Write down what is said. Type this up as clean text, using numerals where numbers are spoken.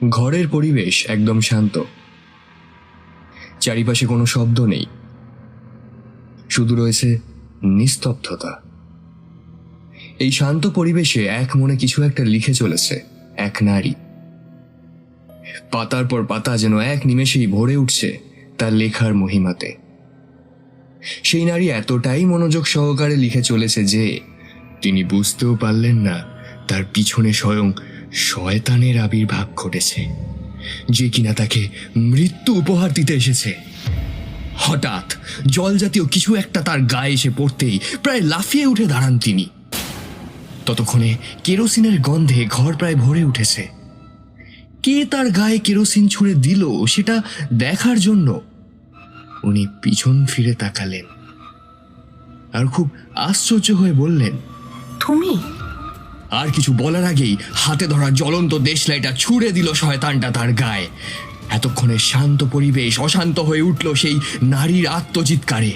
ঘরের পরিবেশ একদম শান্ত, চারিপাশে কোনো শব্দ নেই, শুধু রয়েছে নিস্তব্ধতা। এই শান্ত পরিবেশে এক মনে কিছু একটা লিখে চলেছে এক নারী। পাতার পর পাতা যেন এক নিমেষেই ভরে উঠছে তার লেখার মহিমাতে। সেই নারী এতটাই মনোযোগ সহকারে লিখে চলেছে যে তিনি বুঝতেও পারলেন না তার পিছনে স্বয়ং শয়তানের আবির্ভাব ঘটেছে, যে কিনা তাকে মৃত্যু উপহার দিতে এসেছে। হঠাৎ জল জাতীয় কিছু একটা তার গায়ে এসে পড়তেই প্রায় লাফিয়ে উঠে দাঁড়ান তিনি। ততক্ষণে কেরোসিনের গন্ধে ঘর প্রায় ভরে উঠেছে। কে তার গায়ে কেরোসিন ছুঁড়ে দিল সেটা দেখার জন্য উনি পিছন ফিরে তাকালেন আর খুব আশ্চর্য হয়ে বললেন, তুমি? আর কিছু বলার আগেই হাতে ধরা জ্বলন্ত দেশলাইটা ছুঁড়ে দিল শয়তানটা তার গায়ে। এতক্ষণে শান্ত পরিবেশ অশান্ত হয়ে উঠল সেই নারীর আত্মচিৎকারে।